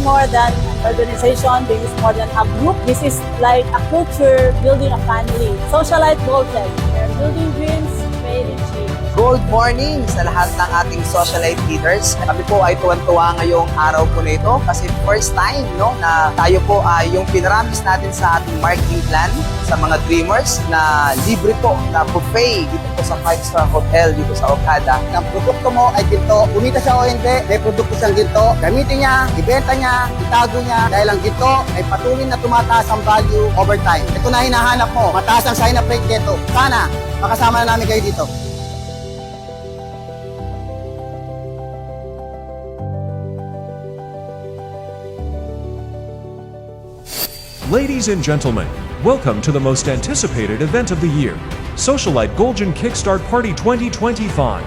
more than an organization. This is more than a group. This is like a culture, building a family. Socialite Golden. We're building dreams, made in Chile. Good morning sa lahat ng ating socialite leaders. Kami po ay tuwan-tuwa ngayong araw po na ito kasi first time na tayo po ay yung pinaramis natin sa ating marketing plan sa mga dreamers na libre po na buffet dito po sa 5-star hotel dito sa Okada. Ang produkto mo ay ginto, umita siya o hindi, may produkto siyang ginto, gamitin niya, ibenta niya, itago niya, dahil ang ginto ay patuloy na tumataas ang value over time. Ito na hinahanap mo, mataas ang sign-up rate dito. Sana, makasama na namin kayo dito. Ladies and gentlemen, welcome to the most anticipated event of the year, Socialite Golden Kickstart Party 2025.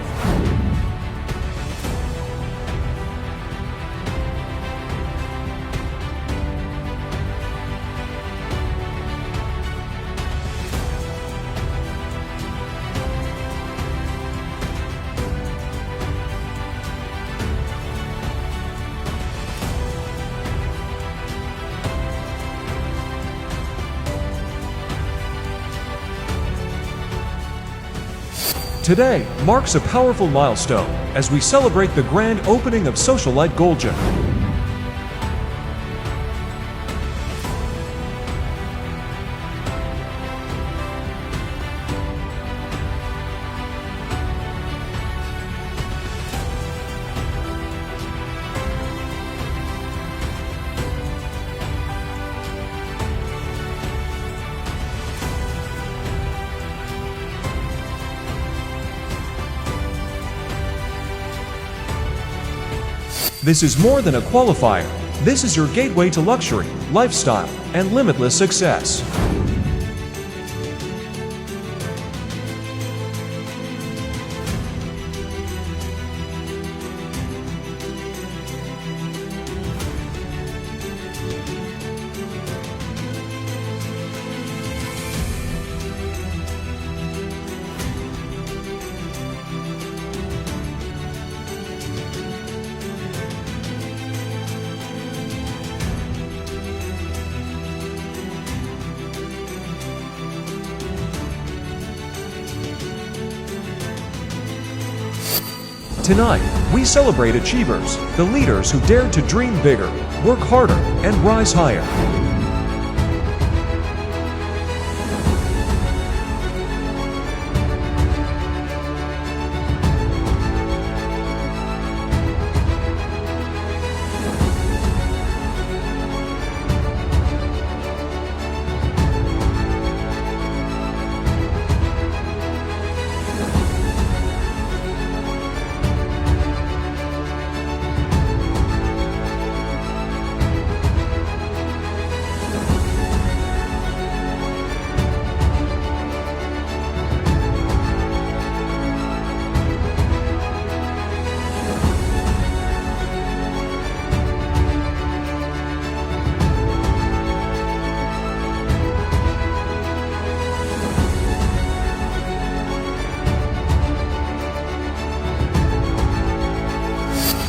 Today marks a powerful milestone as we celebrate the grand opening of Socialite Golden. This is more than a qualifier. This is your gateway to luxury, lifestyle, and limitless success. Tonight, we celebrate achievers, the leaders who dared to dream bigger, work harder, and rise higher.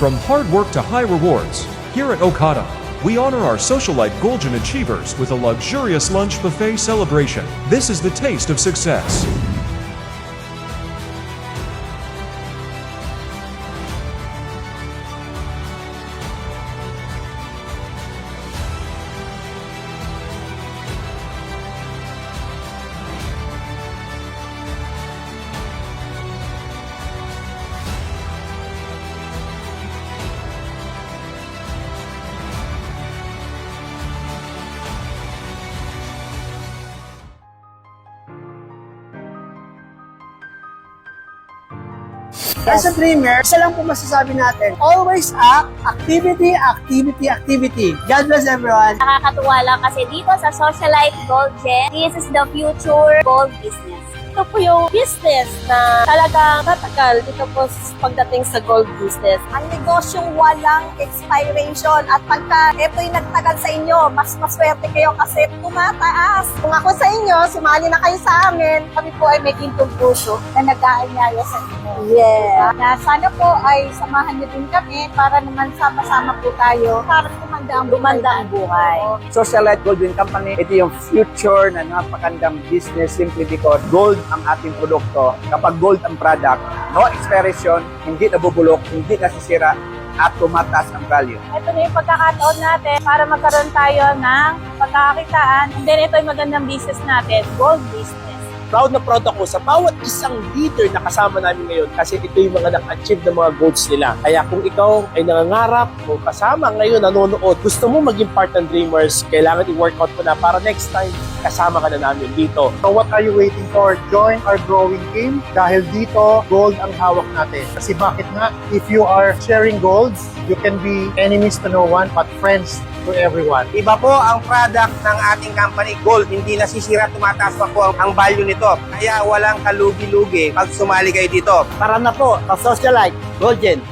From hard work to high rewards, here at Okada, we honor our Socialite Golden achievers with a luxurious lunch buffet celebration. This is the taste of success. As a dreamer, isa lang po masasabi natin, always act, activity, activity, activity. God bless everyone. Nakakatuwa lang kasi dito sa Socialite Golden, this is the future gold business. Ito po yung business na talagang tatagal dito po pagdating sa gold business. Ang negosyong walang expiration at pagka ito'y nagtagal sa inyo, mas maswerte kayo kasi tumataas. Kung ako sa inyo, sumali na kayo sa amin, kami po ay may gintong puso na nag-aanyaya sa inyo. Yeah. Na sana po ay samahan niyo din kami para naman sama-sama po tayo para naman gumanda ang buhay. Socialite Gold Win Company, ito yung future na napakandang business simply because gold ang ating produkto. Kapag gold ang product, no expiration, hindi nabubulok, hindi nasisira, at tumataas ang value. Ito na yung pagkakataon natin para magkaroon tayo ng pagkakakitaan. And then ito yung magandang business natin, gold business. Proud na proud ako sa bawat isang leader na kasama namin ngayon kasi ito yung mga nag-achieve ng mga goals nila. Kaya kung ikaw ay nangangarap o kasama ngayon, nanonood, gusto mo maging part ng Dreamers, kailangan i-workout mo na para next time kasama ka na namin dito. So what are you waiting for? Join our growing team dahil dito, gold ang hawak natin. Kasi bakit nga? If you are sharing golds, you can be enemies to no one but friends to everyone. Iba po ang product ng ating company, gold. Hindi nasisira, tumataas pa po ang value nito. Kaya walang kalugi-lugi pag sumali kayo dito. Para na po sa Socialite Gold Gen.